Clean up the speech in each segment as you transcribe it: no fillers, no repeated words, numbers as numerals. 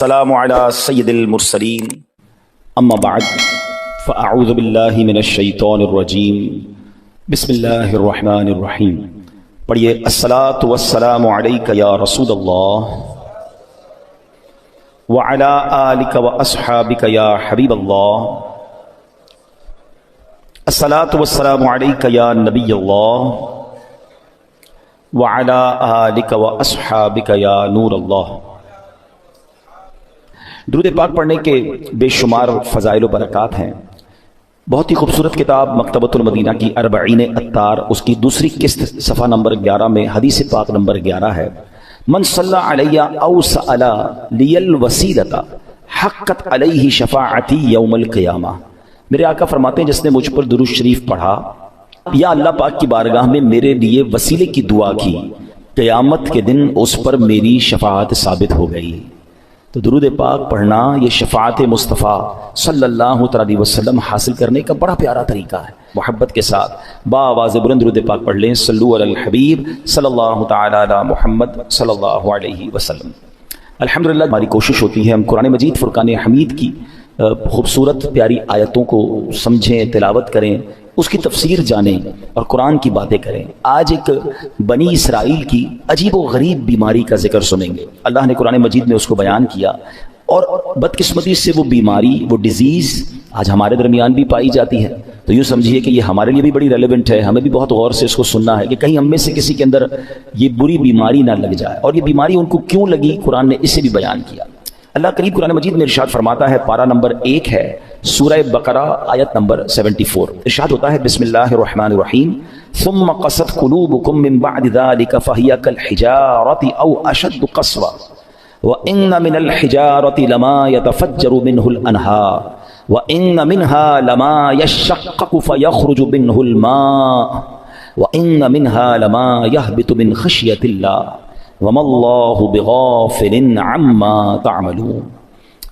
السلام علی سید المرسلین اما بعد فاعوذ باللہ من الشیطان الرجیم بسم اللہ الرحمن الرحیم. پڑھیے الصلاۃ والسلام علیک یا رسول اللہ وعلی آلک واصحابک یا حبیب اللہ. الصلاۃ والسلام علیک یا نبی اللہ وعلی آلک واصحابک یا نور اللہ. درود پاک پڑھنے کے بے شمار فضائل و برکات ہیں. بہت ہی خوبصورت کتاب مکتبۃ المدینہ کی اربعین اتار، اس کی دوسری قسط صفحہ نمبر 11 میں حدیث پاک نمبر 11 ہے: من صلی علی او سأل لی الوسیلۃ حقت علیہ شفاعتی یوم القیامہ. میرے آقا فرماتے ہیں جس نے مجھ پر درود شریف پڑھا یا اللہ پاک کی بارگاہ میں میرے لیے وسیلے کی دعا کی، قیامت کے دن اس پر میری شفاعت ثابت ہو گئی. تو درود پاک پڑھنا یہ شفاعت مصطفیٰ صلی اللہ علیہ وسلم حاصل کرنے کا بڑا پیارا طریقہ ہے. محبت کے ساتھ بآواز بلند درود پاک پڑھ لیں. صلو علی الحبیب صلی اللہ تعالی علی محمد صلی اللہ علیہ وسلم. الحمدللہ ہماری کوشش ہوتی ہے ہم قرآن مجید فرقان حمید کی خوبصورت پیاری آیتوں کو سمجھیں، تلاوت کریں، اس کی تفسیر جانیں اور قرآن کی باتیں کریں. آج ایک بنی اسرائیل کی عجیب و غریب بیماری کا ذکر سنیں گے. اللہ نے قرآن مجید میں اس کو بیان کیا اور بدقسمتی سے وہ بیماری، وہ ڈیزیز آج ہمارے درمیان بھی پائی جاتی ہے. تو یوں سمجھیے کہ یہ ہمارے لیے بھی بڑی ریلیونٹ ہے. ہمیں بھی بہت غور سے اس کو سننا ہے کہ کہیں ہم میں سے کسی کے اندر یہ بری بیماری نہ لگ جائے. اور یہ بیماری ان کو کیوں لگی، قرآن نے اسے بھی بیان کیا. اللہ کریم قرآن مجید میں ارشاد فرماتا ہے، پارہ نمبر 1 ہے، سورہ بقرہ آیت نمبر 74. ارشاد ہوتا ہے بسم اللہ الرحمن الرحیم: ثم قست قلوبکم من بعد ذلك فهي كالحجارة او اشد قسوة وان من الحجارة لما يتفجر منه الانهار وان منها لما يشقق فيخرج منه الماء وان منها لما يهبط من خشية الله وَمَا اللَّهُ بِغَافِلٍ عَمَّا تَعْمَلُونَ.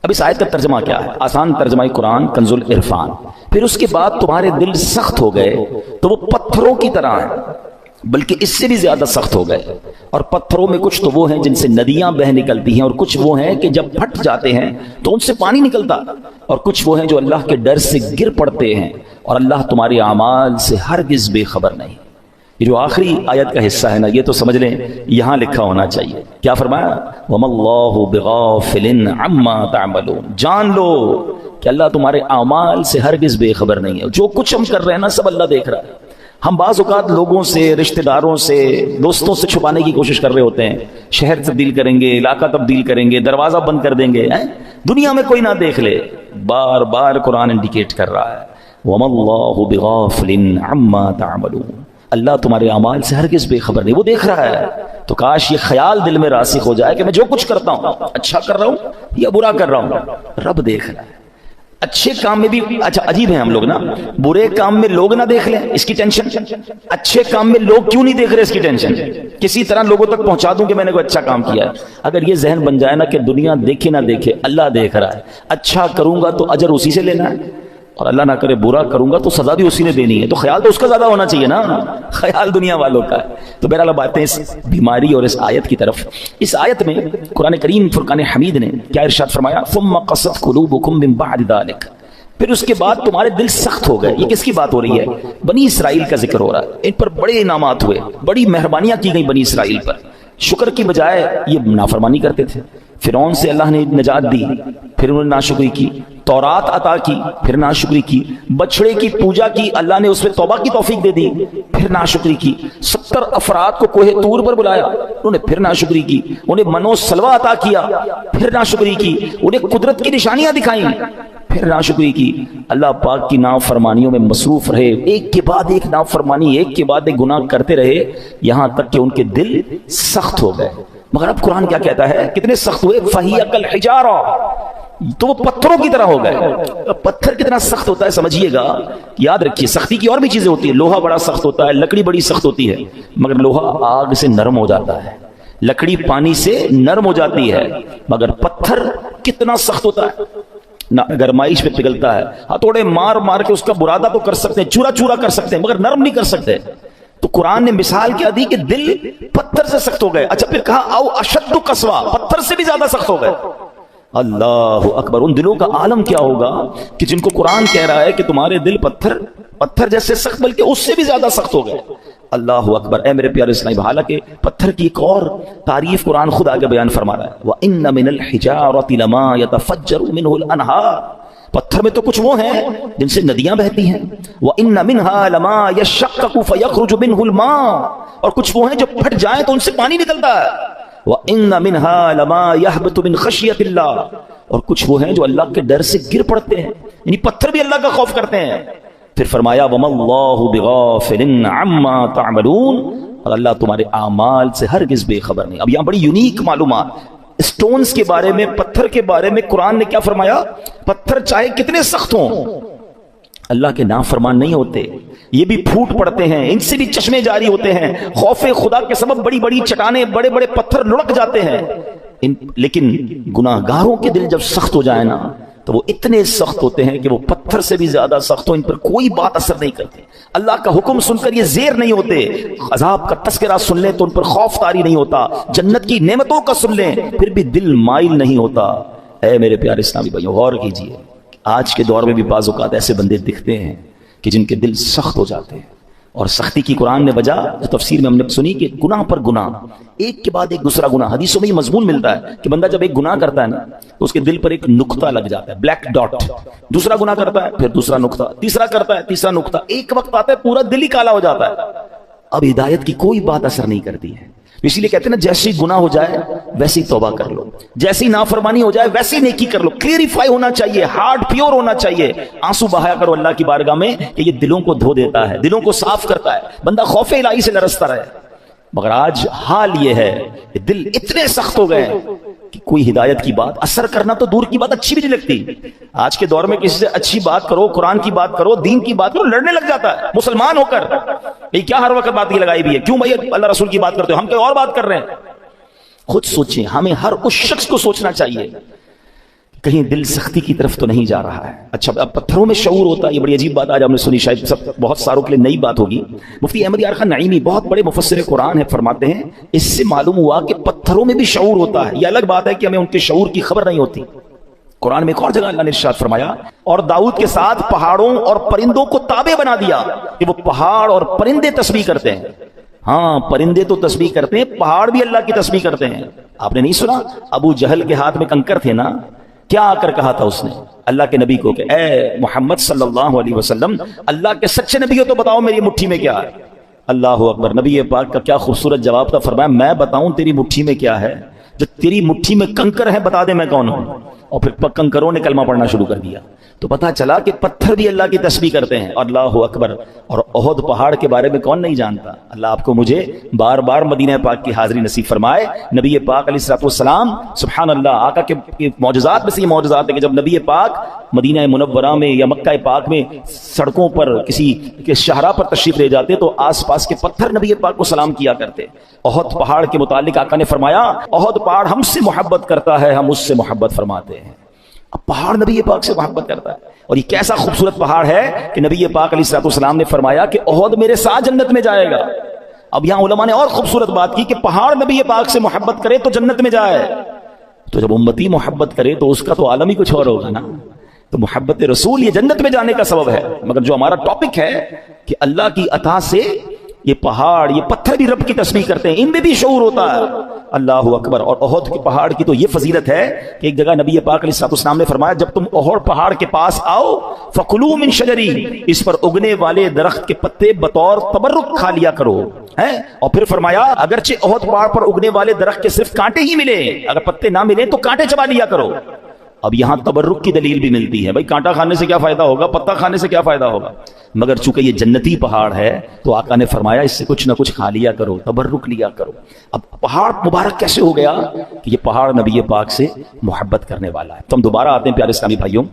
اب اس آیت کا ترجمہ کیا ہے؟ آسان ترجمہ قرآن کنز العرفان. پھر اس کے بعد تمہارے دل سخت ہو گئے تو وہ پتھروں کی طرح ہیں، بلکہ اس سے بھی زیادہ سخت ہو گئے. اور پتھروں میں کچھ تو وہ ہیں جن سے ندیاں بہ نکلتی ہیں، اور کچھ وہ ہیں کہ جب پھٹ جاتے ہیں تو ان سے پانی نکلتا، اور کچھ وہ ہیں جو اللہ کے ڈر سے گر پڑتے ہیں، اور اللہ تمہارے اعمال سے ہرگز بے خبر نہیں. یہ جو آخری آیت کا حصہ ہے نا، یہ تو سمجھ لیں یہاں لکھا ہونا چاہیے. کیا فرمایا؟ وَمَا اللَّهُ بِغَافِلٍ عَمَّا تَعْمَلُونَ. جان لو کہ اللہ تمہارے اعمال سے ہرگز بے خبر نہیں ہے. جو کچھ ہم کر رہے ہیں نا سب اللہ دیکھ رہا ہے. ہم بعض اوقات لوگوں سے، رشتہ داروں سے، دوستوں سے چھپانے کی کوشش کر رہے ہوتے ہیں. شہر تبدیل کریں گے، علاقہ تبدیل کریں گے، دروازہ بند کر دیں گے، دنیا میں کوئی نہ دیکھ لے. بار بار قرآن انڈیکیٹ کر رہا ہے وَمَا اللَّهُ بِغَافِلٍ عَمَّا تَعْمَلُونَ. اللہ تمہارے اعمال سے ہرگز بے خبر نہیں، وہ دیکھ رہا ہے. تو کاش یہ خیال دل میں راسخ ہو جائے کہ میں جو کچھ کرتا ہوں اچھا کر رہا ہوں یا برا کر رہا ہوں، رب دیکھ رہا ہے. اچھے کام میں بھی اچھا عجیب ہیں ہم لوگ نا، برے کام میں لوگ نہ دیکھ لیں اس کی ٹینشن، اچھے کام میں لوگ کیوں نہیں دیکھ رہے اس کی ٹینشن. کسی طرح لوگوں تک پہنچا دوں کہ میں نے کوئی اچھا کام کیا ہے. اگر یہ ذہن بن جائے نا کہ دنیا دیکھے نہ دیکھے اللہ دیکھ رہا ہے، اچھا کروں گا تو اجر اسی سے لینا ہے، اور اللہ نہ کرے برا کروں گا تو سزا بھی اسی نے دینی ہے. تو خیال تو اس کا زیادہ ہونا چاہیے نا، خیال دنیا والوں کا ہے. تو بہرحال اب آتے ہیں اس بیماری اور اس آیت کی طرف. اس آیت میں قرآن کریم فرقان حمید نے کیا ارشاد فرمایا؟ ثم قست قلوبکم من بعد ذلك. پھر اس کے بعد تمہارے دل سخت ہو گئے. یہ کس کی بات ہو رہی ہے؟ بنی اسرائیل کا ذکر ہو رہا ہے. ان پر بڑے انعامات ہوئے، بڑی مہربانیاں کی گئی بنی اسرائیل پر. شکر کی بجائے یہ نافرمانی کرتے تھے. فرعون سے اللہ نے نجات دی، پھر انہوں نے ناشکری کی. تورات عطا کی، پھر ناشکری کی. بچڑے کی پوجا کی، اللہ نے اس پہ توبہ کی توفیق دے دی، پھر ناشکری کی. 70 افراد کو کوہ طور پر بلایا، انہوں نے پھر ناشکری کی. انہیں منو سلوہ عطا کیا، پھر ناشکری کی. انہیں قدرت کی نشانیاں دکھائیں، پھر ناشکری کی. اللہ پاک کی نافرمانیوں میں مصروف رہے، ایک کے بعد ایک نافرمانی، ایک کے بعد ایک گناہ کرتے رہے، یہاں تک کہ ان کے دل سخت ہو گئے. مگر اب قرآن کیا کہتا ہے؟ کتنے سخت ہوئے؟ فَهِيَ كَالْحِجَارَةِ. تو وہ پتھروں کی طرح ہو گئے. پتھر کتنا سخت ہوتا ہے سمجھیے گا. یاد رکھیے سختی کی اور بھی چیزیں ہوتی ہیں. لوہا بڑا سخت ہوتا ہے، لکڑی بڑی سخت ہوتی ہے، مگر لوہا آگ سے نرم ہو جاتا ہے، لکڑی پانی سے نرم ہو جاتی ہے. مگر پتھر کتنا سخت ہوتا ہے، نہ گرمائش پہ پگھلتا ہے. ہتھوڑے مار مار کے اس کا برادہ تو کر سکتے ہیں، چورا چورا کر سکتے ہیں، مگر نرم نہیں کر سکتے. تو قرآن نے مثال کیا دی کہ دل پتھر سے سخت ہو گئے. اچھا پھر کہا او اشد قسوہ، پتھر سے بھی زیادہ سخت ہو گئے. اللہ اکبر. ان دلوں کا عالم کیا ہوگا کہ جن کو قرآن کہہ رہا ہے کہ تمہارے دل پتھر جیسے سخت بلکہ اس سے بھی زیادہ سخت ہو گئے. اللہ اکبر. اے میرے پیارے اسلامی، حالانکہ پتھر کی ایک اور تعریف قرآن خود آگے بیان فرما رہا ہے، وَإِنَّ مِنَ الْحِجَارَةِ لَمَا يَتَفَجَّرُ مِنْهُ الْأَنْهَارُ. پتھر میں تو کچھ وہ ہیں جن سے ندیاں بہتی ہیں. وَإِنَّ مِنْهَا لَمَا يَشَّقَّقُ فَيَخْرُجُ مِنْهُ الْمَاءُ. اور کچھ وہ ہیں جو پھٹ جائیں تو ان سے پانی نکلتا ہے. وَإِنَّ مِنْهَا لَمَا يَهْبِطُ مِنْ خَشْيَةِ اللَّهِ. اور کچھ وہ ہیں جو اللہ کے ڈر سے گر پڑتے ہیں، یعنی پتھر بھی اللہ کا خوف کرتے ہیں. پھر فرمایا وَمَا اللَّهُ بِغَافِلٍ عَمَّا تَعْمَلُونَ. اور اللہ تمہارے اعمال سے ہرگز بے خبر نہیں. اب یہاں بڑی یونیک معلومات سٹونز کے بارے میں، پتھر کے بارے میں قرآن نے کیا فرمایا؟ پتھر چاہے کتنے سخت ہوں اللہ کے نافرمان نہیں ہوتے، یہ بھی پھوٹ پڑتے ہیں، ان سے بھی چشمے جاری ہوتے ہیں، خوف خدا کے سبب بڑی بڑی چٹانیں، بڑے بڑے پتھر لڑک جاتے ہیں. لیکن گناہگاروں کے دل جب سخت ہو جائے نا تو وہ اتنے سخت ہوتے ہیں کہ وہ پتھر سے بھی زیادہ سخت ہو، ان پر کوئی بات اثر نہیں کرتی. اللہ کا حکم سن کر یہ زیر نہیں ہوتے، عذاب کا تذکرہ سن لیں تو ان پر خوف طاری نہیں ہوتا، جنت کی نعمتوں کا سن لیں پھر بھی دل مائل نہیں ہوتا. اے میرے پیارے اسلامی بھائیو، غور کیجئے، آج کے دور میں بھی بعض اوقات ایسے بندے دکھتے ہیں کہ جن کے دل سخت ہو جاتے ہیں. اور سختی کی قرآن نے وجہ تفسیر میں ہم نے سنی کہ گناہ پر گناہ، ایک کے بعد ایک دوسرا گناہ. حدیثوں میں یہ مضمون ملتا ہے کہ بندہ جب ایک گناہ کرتا ہے نا تو اس کے دل پر ایک نقطہ لگ جاتا ہے، بلیک ڈاٹ. دوسرا گناہ کرتا ہے پھر دوسرا نقطہ، تیسرا کرتا ہے تیسرا نقطہ، ایک وقت آتا ہے پورا دل ہی کالا ہو جاتا ہے. اب ہدایت کی کوئی بات اثر نہیں کرتی ہے. اسی لیے کہتے ہیں نا، جیسی گناہ ہو جائے ویسی توبہ کر لو، جیسی نافرمانی ہو جائے ویسی نیکی کر لو. کلیریفائی ہونا چاہیے، ہارٹ پیور ہونا چاہیے، آنسو بہایا کرو اللہ کی بارگاہ میں کہ یہ دلوں کو دھو دیتا ہے، دلوں کو صاف کرتا ہے، بندہ خوف الہی سے لرزتا رہے. مگر آج حال یہ ہے کہ دل اتنے سخت ہو گئے کہ کوئی ہدایت کی بات اثر کرنا تو دور کی بات اچھی بھی نہیں لگتی. آج کے دور میں کسی سے اچھی بات کرو، قرآن کی بات کرو، دین کی بات کرو، لڑنے لگ جاتا ہے مسلمان ہو کر. یہ کیا ہر وقت بات کی لگائی بھی ہے؟ کیوں بھائی اللہ رسول کی بات کرتے ہو، ہم کوئی اور بات کر رہے ہیں. خود سوچیں، ہمیں ہر اس شخص کو سوچنا چاہیے کہیں دل سختی کی طرف تو نہیں جا رہا ہے. اچھا، اب پتھروں میں شعور ہوتا ہے، یہ بڑی عجیب بات آج ہم نے سنی، شاید سب بہت ساروں کے لیے نئی بات ہوگی. مفتی احمد یار خان نعیمی بہت بڑے مفسر قرآن ہیں، فرماتے ہیں اس سے معلوم ہوا کہ پتھروں میں بھی شعور ہوتا ہے. یہ الگ بات ہے کہ ہمیں ان کے شعور کی خبر نہیں ہوتی. قرآن میں ایک اور جگہ اللہ نے ارشاد فرمایا، اور داؤد کے ساتھ پہاڑوں اور پرندوں کو تابع بنا دیا کہ وہ پہاڑ اور پرندے تسبیح کرتے ہیں. ہاں، پرندے تو تسبیح کرتے ہیں، پہاڑ بھی اللہ کی تسبیح کرتے ہیں. آپ نے نہیں سنا ابو جہل کے ہاتھ میں کنکر تھے نا، کیا آ کر کہا تھا اس نے اللہ کے نبی کو کہ اے محمد صلی اللہ علیہ وسلم، اللہ کے سچے نبی ہو تو بتاؤ میری مٹھی میں کیا ہے. اللہ اکبر. نبی پاک کا کیا خوبصورت جواب تھا، فرمایا میں بتاؤں تیری مٹھی میں کیا ہے؟ جو تیری مٹھی میں کنکر ہے بتا دے میں کون ہوں. اور پھر کنکروں نے کلمہ پڑھنا شروع کر دیا تو پتا چلا کہ پتھر بھی اللہ کی تسبیح کرتے ہیں. اللہ اکبر. اور احد پہاڑ کے بارے میں کون نہیں جانتا؟ اللہ آپ کو مجھے بار بار مدینہ پاک کی حاضری نصیب فرمائے. نبی پاک علیہ الصلوۃ والسلام، سبحان اللہ، آقا کے معجزات میں سے یہ معجزات ہے کہ جب نبی پاک مدینہ منورہ میں یا مکہ پاک میں سڑکوں پر کسی کے شاہراہ پر تشریف لے جاتے تو آس پاس کے پتھر نبی پاک کو سلام کیا کرتے. احد پہاڑ کے متعلق آقا نے فرمایا احد پہاڑ ہم سے محبت کرتا ہے، ہم اس سے محبت فرماتے ہیں. اب پہاڑ نبی پاک سے محبت کرتا ہے. اور یہ کیسا خوبصورت پہاڑ ہے کہ نبی پاک علیہ الصلوۃ والسلام نے فرمایا کہ احد میرے ساتھ جنت میں جائے گا. اب یہاں علماء نے اور خوبصورت بات کی کہ پہاڑ نبی پاک سے محبت کرے تو جنت میں جائے، تو جب امتی محبت کرے تو اس کا تو عالم ہی کچھ اور ہوگا نا. تو محبت رسول یہ جنت میں جانے کا سبب ہے. مگر جو ہمارا ٹاپک ہے کہ اللہ کی عطا سے یہ پہاڑ، یہ پتھر بھی رب کی تسبیح کرتے ہیں، ان میں بھی شعور ہوتا ہے. اللہ اکبر. اور احد کے پہاڑ کی تو یہ فضیلت ہے کہ ایک جگہ نبی پاک علیہ الصلوۃ والسلام نے فرمایا جب تم احد پہاڑ کے پاس آؤ فکلوا من شجری، اس پر اگنے والے درخت کے پتے بطور تبرک کھا لیا کرو. اور پھر فرمایا اگرچہ احد پہاڑ پر اگنے والے درخت کے صرف کانٹے ہی ملے، اگر پتے نہ ملے تو کانٹے چبا لیا کرو. اب یہاں تبرک کی دلیل بھی ملتی ہے. بھائی کانٹا کھانے سے کیا فائدہ ہوگا، پتا کھانے سے کیا فائدہ ہوگا؟ مگر چونکہ یہ جنتی پہاڑ ہے تو آقا نے فرمایا اس سے کچھ نہ کچھ کھا لیا کرو، تبرک لیا کرو. اب پہاڑ مبارک کیسے ہو گیا کہ یہ پہاڑ نبی پاک سے محبت کرنے والا ہے. تو ہم دوبارہ آتے ہیں پیارے اسلامی بھائیوں.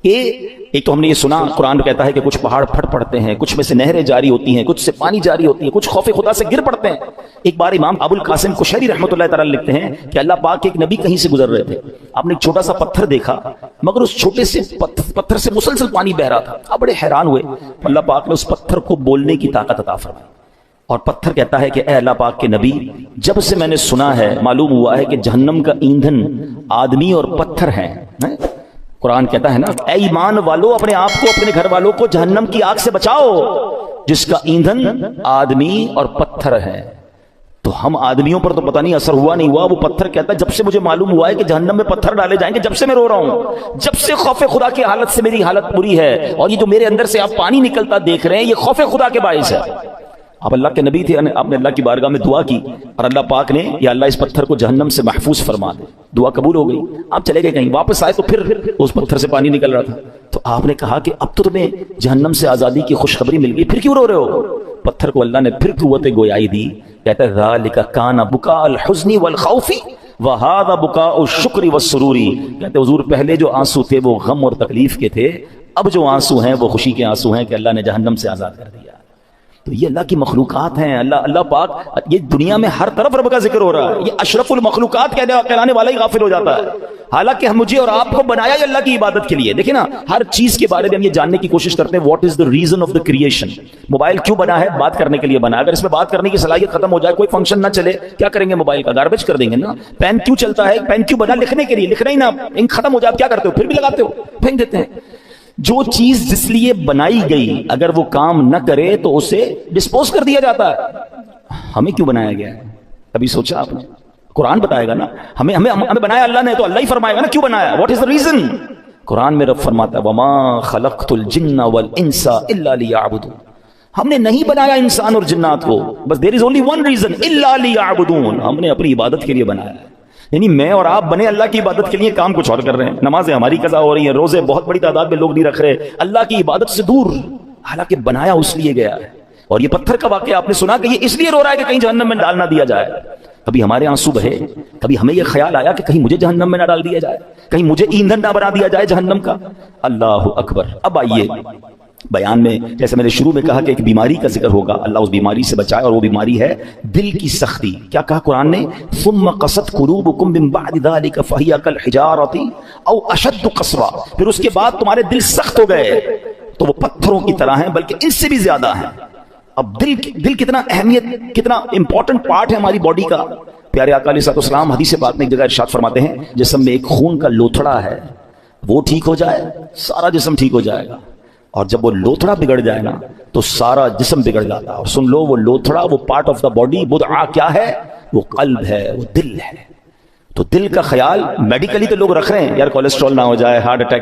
ایک تو ہم نے یہ سنا قرآن کہتا ہے کہ کچھ پہاڑ پھٹ پڑتے ہیں، کچھ میں سے نہریں جاری ہوتی ہیں، کچھ سے پانی جاری ہوتی ہے، کچھ خوف خدا سے گر پڑتے ہیں. ایک بار امام ابو القاسم کشیری رحمۃ اللہ تعالی لکھتے ہیں کہ اللہ پاک کے ایک نبی کہیں سے گزر رہے تھے، آپ نے ایک چھوٹا سا پتھر دیکھا مگر اس چھوٹے سے پتھر سے مسلسل پانی بہ رہا تھا. آپ بڑے حیران ہوئے. اللہ پاک نے اس پتھر کو بولنے کی طاقت عطا فرمائی اور پتھر کہتا ہے کہ اے اللہ پاک کے نبی، جب سے میں نے سنا ہے معلوم ہوا ہے کہ جہنم کا ایندھن آدمی اور پتھر ہیں۔ قرآن کہتا ہے نا، اے ایمان والو اپنے آپ کو اپنے گھر والوں کو جہنم کی آگ سے بچاؤ جس کا ایندھن آدمی اور پتھر ہے۔ تو ہم آدمیوں پر تو پتہ نہیں اثر ہوا نہیں ہوا، وہ پتھر کہتا ہے جب سے مجھے معلوم ہوا ہے کہ جہنم میں پتھر ڈالے جائیں گے، جب سے میں رو رہا ہوں، جب سے خوف خدا کی حالت سے میری حالت بری ہے، اور یہ جو میرے اندر سے آپ پانی نکلتا دیکھ رہے ہیں یہ خوف خدا کے باعث ہے۔ آپ اللہ کے نبی تھے، آپ نے اللہ کی بارگاہ میں دعا کی اور اللہ پاک نے یا اللہ اس پتھر کو جہنم سے محفوظ فرما دے، دعا قبول ہو گئی۔ آپ چلے گئے کہیں، واپس آئے تو پھر اس پتھر سے پانی نکل رہا تھا، تو آپ نے کہا کہ اب تو تمہیں جہنم سے آزادی کی خوشخبری مل گئی، پھر کیوں رو رہے ہو؟ پتھر کو اللہ نے پھر قوت گویائی دی، کہتا ہے ذالک کان بکاء الحزن والخوف وہذا بکاء الشکر والسرور۔ کہتے حضور پہلے جو آنسو تھے وہ غم اور تکلیف کے تھے، اب جو آنسو ہیں وہ خوشی کے آنسو ہیں کہ اللہ نے جہنم سے آزاد کر دیا۔ تو یہ اللہ کی مخلوقات ہیں، اللہ پاک، یہ دنیا میں ہر طرف رب کا ذکر ہو رہا ہے، یہ اشرف المخلوقات کہلانے والا ہی غافل ہو جاتا ہے، حالانکہ مجھے اور آپ کو بنایا ہی اللہ کی عبادت کے لیے۔ دیکھیں نا، ہر چیز کے بارے میں ہم یہ جاننے کی کوشش کرتے ہیں what is the reason of the creation. Mobile کیوں بنا ہے؟ بات کرنے کے لیے بنا ہے، اگر اس میں بات کرنے کی صلاحیت ختم ہو جائے، کوئی فنکشن نہ چلے، کیا کریں گے؟ موبائل کا گاربیج کر دیں گے نا۔ پین کیوں چلتا ہے؟ پین کیوں بنا؟ لکھنے کے لیے، لکھنا ہی نا، انک ختم ہو جائے کیا کرتے ہو؟ پھر بھی لگاتے ہو، پھینک دیتے ہیں۔ جو چیز جس لیے بنائی گئی اگر وہ کام نہ کرے تو اسے ڈسپوز کر دیا جاتا ہے۔ ہمیں کیوں بنایا گیا ہے؟ کبھی سوچا آپ نے؟ قرآن بتائے گا نا، ہمیں بنایا اللہ نے، تو اللہ ہی فرمائے گا نا کیوں بنایا، واٹ از دا ریزن۔ قرآن میں رب فرماتا ہے وما خلقت الجن والانس الا لیعبدون، ہم نے نہیں بنایا انسان اور جنات کو، بس دیر از اونلی ون ریزن، الا لیعبدون، ہم نے اپنی عبادت کے لیے بنایا ہے۔ یعنی میں اور آپ بنے اللہ کی عبادت کے لیے، کام کچھ اور کر رہے ہیں۔ نمازیں ہماری قضا ہو رہی ہیں، روزے بہت بڑی تعداد میں لوگ نہیں رکھ رہے، اللہ کی عبادت سے دور، حالانکہ بنایا اس لیے گیا ہے۔ اور یہ پتھر کا واقعہ آپ نے سنا کہ یہ اس لیے رو رہا ہے کہ کہیں جہنم میں ڈال نہ دیا جائے۔ کبھی ہمارے آنسو بہے، کبھی ہمیں یہ خیال آیا کہ کہیں مجھے جہنم میں نہ ڈال دیا جائے، کہیں مجھے ایندھن نہ بنا دیا جائے جہنم کا۔ اللہ اکبر۔ اب آئیے بیان میں، جیسے میں نے شروع میں کہا کہ ایک بیماری کا ذکر ہوگا، اللہ اس بیماری سے بچائے، اور وہ بیماری ہے دل کی سختی۔ کیا کہا قرآن نے؟ ثم قست قلوبکم من بعد ذلک فہی کالحجارۃ او اشد قسوا، پھر اس کے بعد تمہارے دل سخت ہو گئے تو وہ پتھروں کی طرح ہیں، بلکہ ان سے بھی زیادہ ہیں۔ اب دل کتنا اہمیت، کتنا امپورٹنٹ پارٹ ہے ہماری باڈی کا۔ پیارے آقا علیہ السلام حدیث پاک میں ایک جگہ ارشاد فرماتے ہیں جسم میں ایک خون کا لوتھڑا ہے، وہ ٹھیک ہو جائے سارا جسم ٹھیک ہو جائے گا، اور جب وہ لوتھڑا بگڑ جائے نا تو سارا جسم بگڑ جاتا ہے۔ اور سن لو، وہ لوتھڑا، وہ پارٹ آف دا باڈی، بدعا کیا ہے؟ وہ قلب ہے، وہ دل ہے۔ تو دل کا خیال میڈیکلی تو لوگ رکھ رہے ہیں، یار کولیسٹرول نہ ہو جائے، ہارٹ اٹیک